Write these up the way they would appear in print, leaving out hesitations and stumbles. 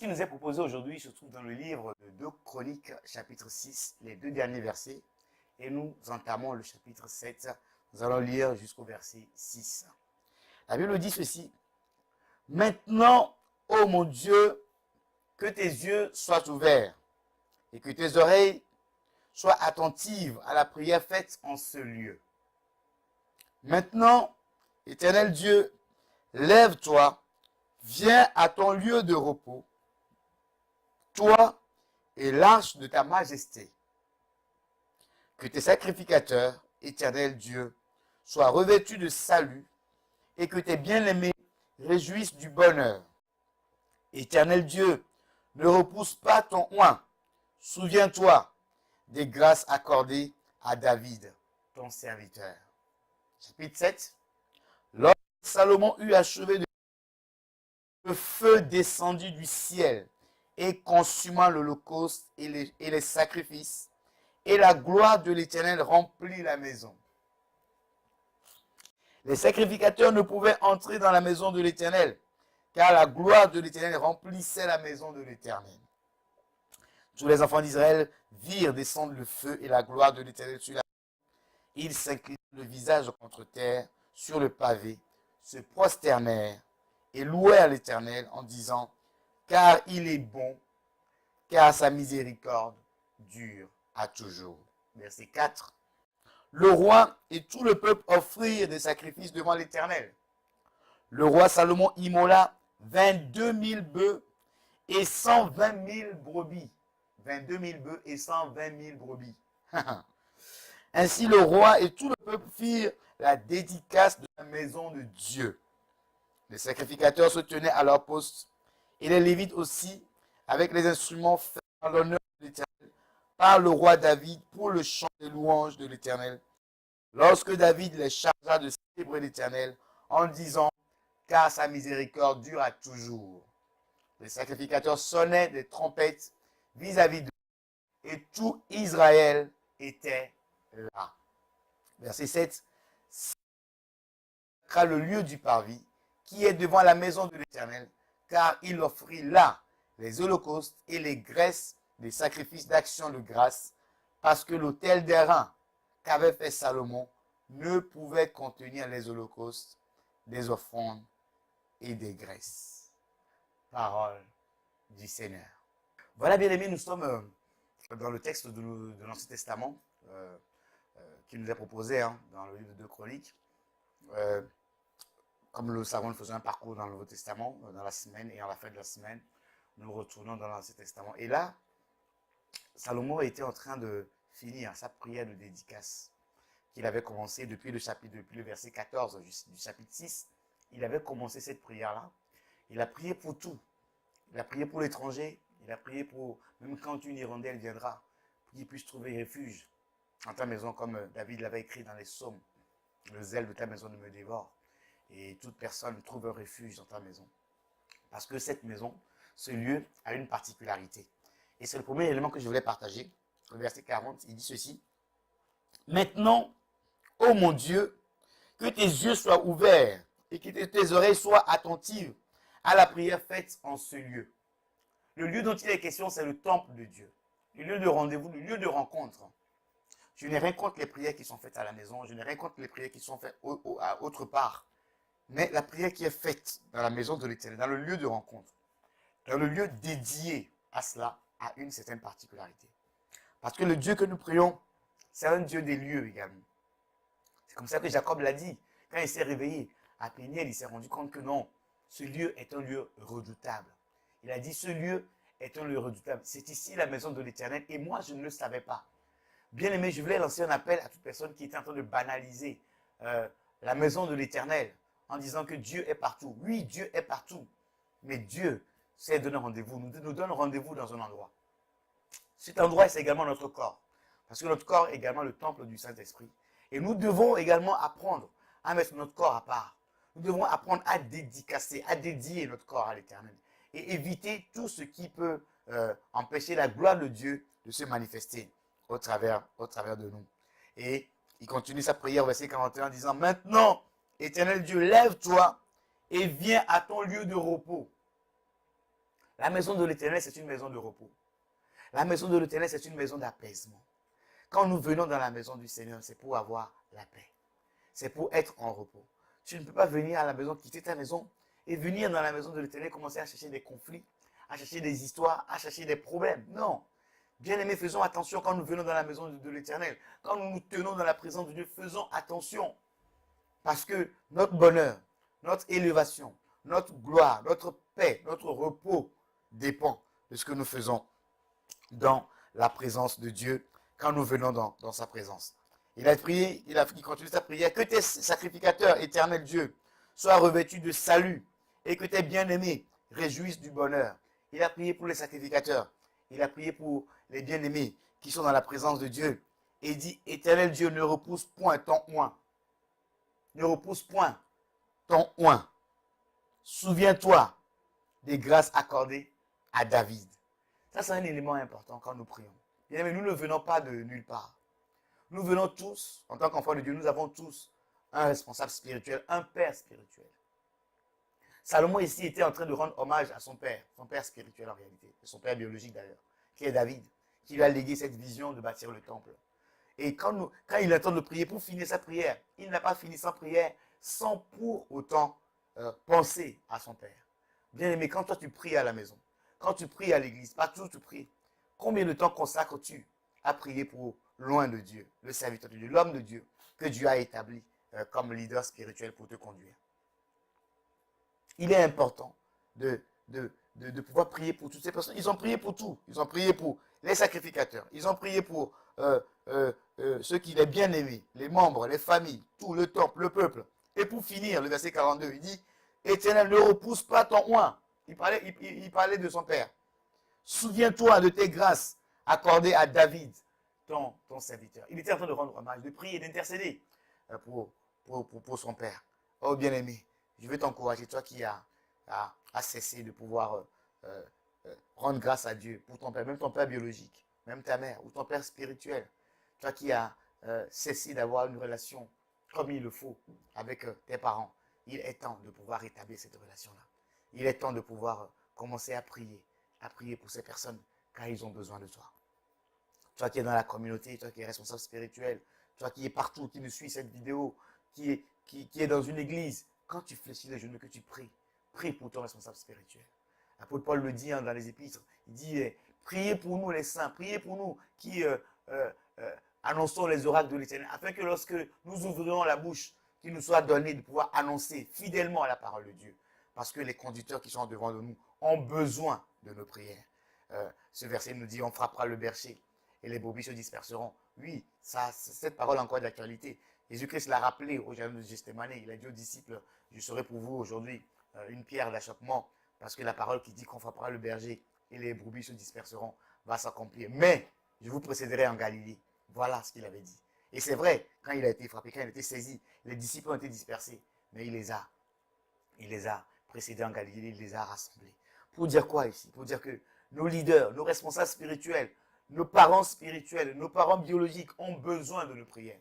qui nous est proposé aujourd'hui se trouve dans le livre de 2 Chroniques, chapitre 6, les 2 derniers versets. Et nous entamons le chapitre 7. Nous allons lire jusqu'au verset 6. La Bible dit ceci. Maintenant, ô mon Dieu, que tes yeux soient ouverts et que tes oreilles soient attentives à la prière faite en ce lieu. Maintenant, Éternel Dieu, lève-toi, viens à ton lieu de repos, toi et l'arche de ta majesté. Que tes sacrificateurs, Éternel Dieu, soient revêtus de salut et que tes bien-aimés réjouissent du bonheur. Éternel Dieu, ne repousse pas ton oint. Souviens-toi des grâces accordées à David, ton serviteur. Chapitre 7. Lorsque Salomon eut achevé de le feu descendit du ciel et consuma l'holocauste et les sacrifices, et la gloire de l'Éternel remplit la maison. Les sacrificateurs ne pouvaient entrer dans la maison de l'Éternel, car la gloire de l'Éternel remplissait la maison de l'Éternel. Tous les enfants d'Israël virent descendre le feu et la gloire de l'Éternel sur la maison. Ils s'inclinèrent le visage contre terre, sur le pavé, se prosternèrent et louèrent l'Éternel en disant, car il est bon, car sa miséricorde dure à toujours. Verset 4. Le roi et tout le peuple offrirent des sacrifices devant l'Éternel. Le roi Salomon immola 22 000 bœufs et 120 000 brebis. 22 000 bœufs et 120 000 brebis. Ainsi le roi et tout le peuple firent la dédicace de la maison de Dieu. Les sacrificateurs se tenaient à leur poste et les Lévites aussi, avec les instruments faits en l'honneur de l'Éternel par le roi David pour le chant des louanges de l'Éternel. Lorsque David les chargea de célébrer l'Éternel en disant, car sa miséricorde dure à toujours. Les sacrificateurs sonnaient des trompettes vis-à-vis d'eux et tout Israël était là. Verset 7. C'est le lieu du parvis qui est devant la maison de l'Éternel, car il offrit là les holocaustes et les graisses des sacrifices d'action de grâce, parce que l'autel d'airain qu'avait fait Salomon ne pouvait contenir les holocaustes, des offrandes et des graisses. Parole du Seigneur. Voilà, bien aimés, nous sommes dans le texte de l'Ancien Testament qui nous est proposé dans le livre de 2 Chroniques. Comme nous le savons, nous faisons un parcours dans le Nouveau Testament, dans la semaine, et à la fin de la semaine, nous retournons dans l'Ancien Testament. Et là, Salomon était en train de finir sa prière de dédicace qu'il avait commencé depuis le verset 14 du chapitre 6. Il avait commencé cette prière-là. Il a prié pour tout. Il a prié pour l'étranger. Il a prié pour, même quand une hirondelle viendra, pour qu'il puisse trouver refuge en ta maison, comme David l'avait écrit dans les psaumes. Le zèle de ta maison ne me dévore. Et toute personne trouve un refuge dans ta maison. Parce que cette maison, ce lieu, a une particularité. Et c'est le premier élément que je voulais partager. Le verset 40, il dit ceci. Maintenant, ô mon Dieu, que tes yeux soient ouverts et que tes oreilles soient attentives à la prière faite en ce lieu. Le lieu dont il est question, c'est le temple de Dieu. Le lieu de rendez-vous, le lieu de rencontre. Je n'ai rien contre les prières qui sont faites à la maison. Je n'ai rien contre les prières qui sont faites autre part. Mais la prière qui est faite dans la maison de l'Éternel, dans le lieu de rencontre, dans le lieu dédié à cela, a une certaine particularité. Parce que le Dieu que nous prions, c'est un Dieu des lieux également. C'est comme ça que Jacob l'a dit. Quand il s'est réveillé à Péniel, il s'est rendu compte que non, ce lieu est un lieu redoutable. Il a dit, ce lieu est un lieu redoutable. C'est ici la maison de l'Éternel et moi, je ne le savais pas. Bien aimé, je voulais lancer un appel à toute personne qui était en train de banaliser la maison de l'Éternel en disant que Dieu est partout. Oui, Dieu est partout. Mais Dieu sait donner rendez-vous, nous donne rendez-vous dans un endroit. Cet endroit, c'est également notre corps. Parce que notre corps est également le temple du Saint-Esprit. Et nous devons également apprendre à mettre notre corps à part. Nous devons apprendre à dédicacer, à dédier notre corps à l'Éternel. Et éviter tout ce qui peut empêcher la gloire de Dieu de se manifester au travers de nous. Et il continue sa prière au verset 41 en disant, maintenant, Éternel Dieu, lève-toi et viens à ton lieu de repos. La maison de l'Éternel, c'est une maison de repos. La maison de l'Éternel, c'est une maison d'apaisement. Quand nous venons dans la maison du Seigneur, c'est pour avoir la paix. C'est pour être en repos. Tu ne peux pas venir à la maison, quitter ta maison et venir dans la maison de l'Éternel, commencer à chercher des conflits, à chercher des histoires, à chercher des problèmes. Non. Bien-aimés, faisons attention quand nous venons dans la maison de l'Éternel. Quand nous nous tenons dans la présence de Dieu, faisons attention. Parce que notre bonheur, notre élévation, notre gloire, notre paix, notre repos dépend de ce que nous faisons dans la présence de Dieu quand nous venons dans sa présence. Il a prié, il continue sa prière, que tes sacrificateurs, éternel Dieu, soient revêtus de salut et que tes bien-aimés réjouissent du bonheur. Il a prié pour les sacrificateurs, il a prié pour les bien-aimés qui sont dans la présence de Dieu. Et il dit, éternel Dieu, ne repousse point ton oint. Ne repousse point ton oint. Souviens-toi des grâces accordées à David. Ça, c'est un élément important quand nous prions. Bien, mais nous ne venons pas de nulle part. Nous venons tous, en tant qu'enfants de Dieu, nous avons tous un responsable spirituel, un père spirituel. Salomon ici était en train de rendre hommage à son père spirituel en réalité, son père biologique d'ailleurs, qui est David, qui lui a légué cette vision de bâtir le temple. Et quand il attend de prier pour finir sa prière, il n'a pas fini sa prière sans pour autant penser à son père. Bien aimé, quand toi tu pries à la maison, quand tu pries à l'église, partout où tu pries, combien de temps consacres-tu à prier pour loin de Dieu, le serviteur de Dieu, l'homme de Dieu, que Dieu a établi comme leader spirituel pour te conduire? Il est important de pouvoir prier pour toutes ces personnes. Ils ont prié pour tout. Ils ont prié pour les sacrificateurs. Ils ont prié pour ceux qui les bien-aimés, les membres, les familles, tout le temple, le peuple. Et pour finir, le verset 42, il dit, Éternel, ne repousse pas ton oint. Il parlait de son père. Souviens-toi de tes grâces accordées à David, ton serviteur. Il était en train de rendre hommage, de prier, d'intercéder pour son père. Oh bien-aimé, je veux t'encourager, toi qui as cessé de pouvoir rendre grâce à Dieu pour ton père, même ton père biologique, même ta mère ou ton père spirituel. Toi qui as cessé d'avoir une relation comme il le faut avec tes parents. Il est temps de pouvoir établir cette relation-là. Il est temps de pouvoir commencer à prier pour ces personnes car ils ont besoin de toi. Toi qui es dans la communauté, toi qui es responsable spirituel, toi qui es partout, qui nous suit cette vidéo, qui est dans une église, quand tu fléchis les genoux, que tu pries, prie pour ton responsable spirituel. L'apôtre Paul le dit dans les épîtres, il dit, priez pour nous les saints, priez pour nous qui annonçons les oracles de l'Éternel, afin que lorsque nous ouvrirons la bouche, qu'il nous soit donné de pouvoir annoncer fidèlement la parole de Dieu. Parce que les conducteurs qui sont devant de nous ont besoin de nos prières. Ce verset nous dit, on frappera le berger et les brebis se disperseront. Oui, cette parole a encore d'actualité. Jésus-Christ l'a rappelé au jardin de Gethsémani. Il a dit aux disciples, je serai pour vous aujourd'hui une pierre d'achoppement, parce que la parole qui dit qu'on frappera le berger et les brebis se disperseront va s'accomplir. Mais je vous précéderai en Galilée. Voilà ce qu'il avait dit. Et c'est vrai, quand il a été frappé, quand il a été saisi, les disciples ont été dispersés. Mais il les a précédés en Galilée, il les a rassemblés. Pour dire quoi ici? Pour dire que nos leaders, nos responsables spirituels, nos parents spirituels, nos parents biologiques ont besoin de nos prières.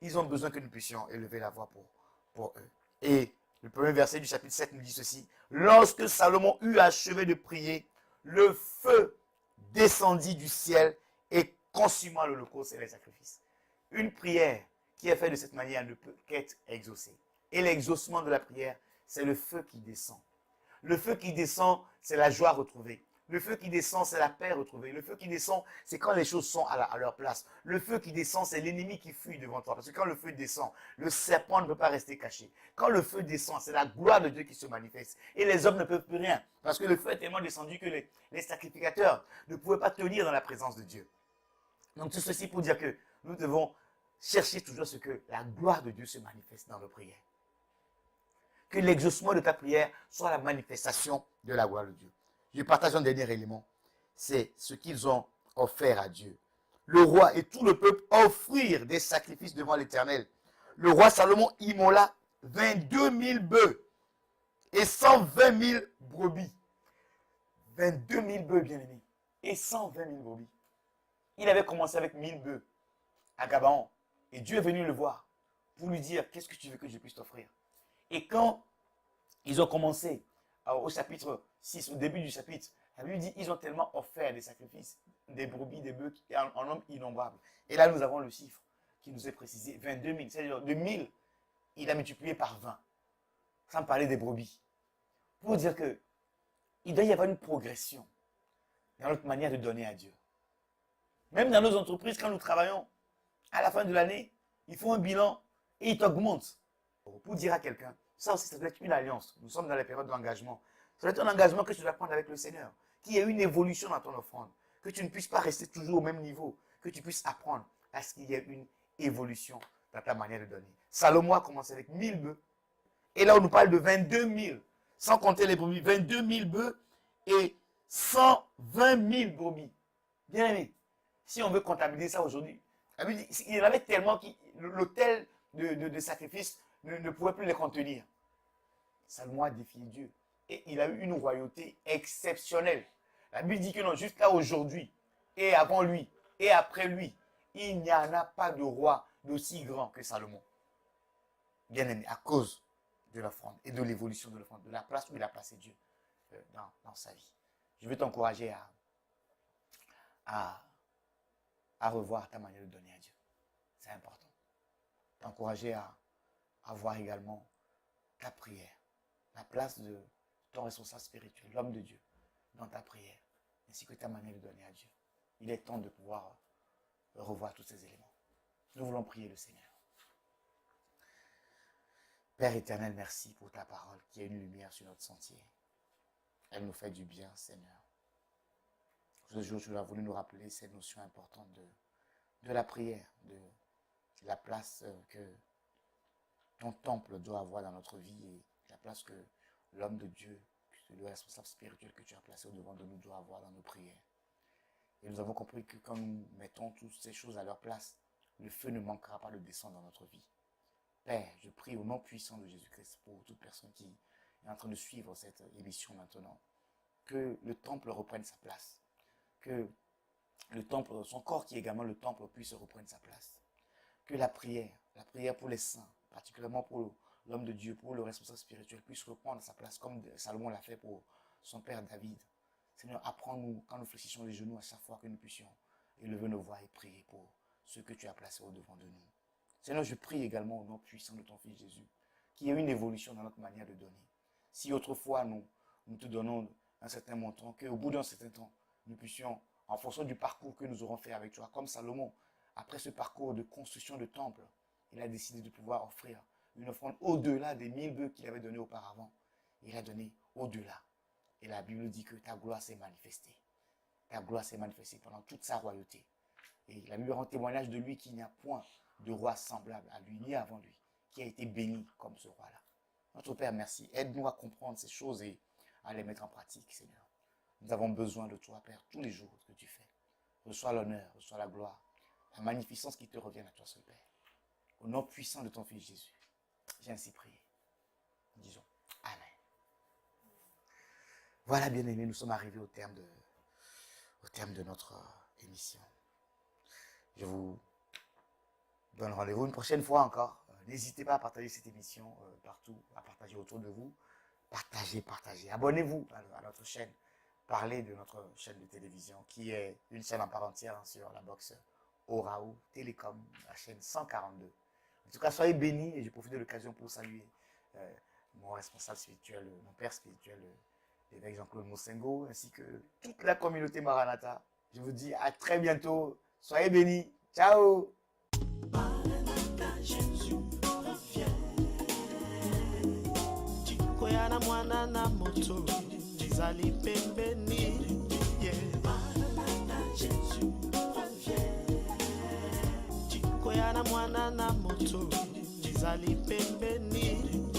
Ils ont besoin que nous puissions élever la voix pour eux. Et le premier verset du chapitre 7 nous dit ceci. Lorsque Salomon eut achevé de prier, le feu descendit du ciel et consuma l'holocauste et les sacrifices. Une prière qui est faite de cette manière ne peut qu'être exaucée. Et l'exaucement de la prière, c'est le feu qui descend. Le feu qui descend, c'est la joie retrouvée. Le feu qui descend, c'est la paix retrouvée. Le feu qui descend, c'est quand les choses sont à leur place. Le feu qui descend, c'est l'ennemi qui fuit devant toi. Parce que quand le feu descend, le serpent ne peut pas rester caché. Quand le feu descend, c'est la gloire de Dieu qui se manifeste. Et les hommes ne peuvent plus rien. Parce que le feu est tellement descendu que les sacrificateurs ne pouvaient pas tenir dans la présence de Dieu. Donc tout ceci pour dire que nous devons chercher toujours ce que la gloire de Dieu se manifeste dans nos prières. Que l'exaucement de ta prière soit la manifestation de la gloire de Dieu. Je partage un dernier élément. C'est ce qu'ils ont offert à Dieu. Le roi et tout le peuple offrirent des sacrifices devant l'Éternel. Le roi Salomon immola 22 000 bœufs et 120 000 brebis. 22 000 bœufs, bien-aimés, et 120 000 brebis. Il avait commencé avec 1000 bœufs à Gabaon. Et Dieu est venu le voir pour lui dire, qu'est-ce que tu veux que je puisse t'offrir? Et quand ils ont commencé au chapitre 6, au début du chapitre, La Bible dit, ils ont tellement offert des sacrifices, des brebis, des bœufs, en nombre innombrable. Et là, nous avons le chiffre qui nous est précisé, 22 000. C'est-à-dire, de 1000, il a multiplié par 20. Sans parler des brebis. Pour dire que il doit y avoir une progression dans notre manière de donner à Dieu. Même dans nos entreprises, quand nous travaillons, à la fin de l'année, ils font un bilan et ils t'augmentent. Pour dire à quelqu'un, ça aussi, ça doit être une alliance. Nous sommes dans la période d'engagement. Ça doit être un engagement que tu dois prendre avec le Seigneur. Qu'il y ait une évolution dans ton offrande. Que tu ne puisses pas rester toujours au même niveau. Que tu puisses apprendre à ce qu'il y ait une évolution dans ta manière de donner. Salomon a commencé avec 1000 bœufs. Et là, on nous parle de 22 000. Sans compter les brebis. 22 000 bœufs et 120 000 brebis. Bien aimé, si on veut comptabiliser ça aujourd'hui, il y en avait tellement que l'autel de sacrifice ne pouvait plus les contenir. Salomon a défié Dieu. Et il a eu une royauté exceptionnelle. La Bible dit que non, jusqu'à aujourd'hui, et avant lui, et après lui, il n'y en a pas de roi d'aussi grand que Salomon. Bien aimé, à cause de l'offrande et de l'évolution de l'offrande, de la place où il a placé Dieu dans sa vie. Je veux t'encourager à revoir ta manière de donner à Dieu. C'est important. T'encourager à voir également ta prière, la place de ton responsable spirituel, l'homme de Dieu, dans ta prière, ainsi que ta manière de donner à Dieu. Il est temps de pouvoir revoir tous ces éléments. Nous voulons prier le Seigneur. Père éternel, merci pour ta parole qui est une lumière sur notre sentier. Elle nous fait du bien, Seigneur. Ce jour, tu as voulu nous rappeler cette notion importante de la prière, de la place que ton temple doit avoir dans notre vie et la place que l'homme de Dieu, le responsable spirituel que tu as placé au-devant de nous doit avoir dans nos prières. Et nous avons compris que quand nous mettons toutes ces choses à leur place, le feu ne manquera pas de descendre dans notre vie. Père, je prie au nom puissant de Jésus-Christ pour toute personne qui est en train de suivre cette émission maintenant, que le temple reprenne sa place, que le temple, son corps qui est également le temple puisse reprendre sa place, que la prière pour les saints, particulièrement pour l'homme de Dieu, pour le responsable spirituel, puisse reprendre sa place comme Salomon l'a fait pour son père David. Seigneur, apprends-nous quand nous fléchissons les genoux à chaque fois que nous puissions élever nos voix et prier pour ceux que tu as placés au-devant de nous. Seigneur, je prie également au nom puissant de ton Fils Jésus, qu'il y ait une évolution dans notre manière de donner. Si autrefois nous te donnons un certain montant, qu'au bout d'un certain temps, nous puissions, en fonction du parcours que nous aurons fait avec toi, comme Salomon, après ce parcours de construction de temple, il a décidé de pouvoir offrir une offrande au-delà des 1000 bœufs qu'il avait donnés auparavant. Il a donné au-delà. Et la Bible dit que ta gloire s'est manifestée. Ta gloire s'est manifestée pendant toute sa royauté. Et la Bible rend témoignage de lui qu'il n'y a point de roi semblable à lui, ni avant lui, qui a été béni comme ce roi-là. Notre Père, merci. Aide-nous à comprendre ces choses et à les mettre en pratique, Seigneur. Nous avons besoin de toi, Père, tous les jours que tu fais. Reçois l'honneur, reçois la gloire, la magnificence qui te revient à toi seul, Père. Au nom puissant de ton Fils Jésus, j'ai ainsi prié. Disons Amen. Voilà, bien-aimés, nous sommes arrivés au terme de notre émission. Je vous donne rendez-vous une prochaine fois encore. N'hésitez pas à partager cette émission partout, à partager autour de vous. Partagez. Abonnez-vous à notre chaîne. Parlez de notre chaîne de télévision, qui est une chaîne en part entière sur la box Oraou Télécom, la chaîne 142. En tout cas, soyez bénis et je profite de l'occasion pour saluer mon responsable spirituel, mon père spirituel, l'évêque Jean-Claude Mosengo, ainsi que toute la communauté Maranatha. Je vous dis à très bientôt. Soyez bénis. Ciao. Maranatha, Jésus revient. Chikoyana mwana na moto, Zali pembeni. Maranatha, Jésus revient. Chikoyana mwana na moto, Zali pembeni.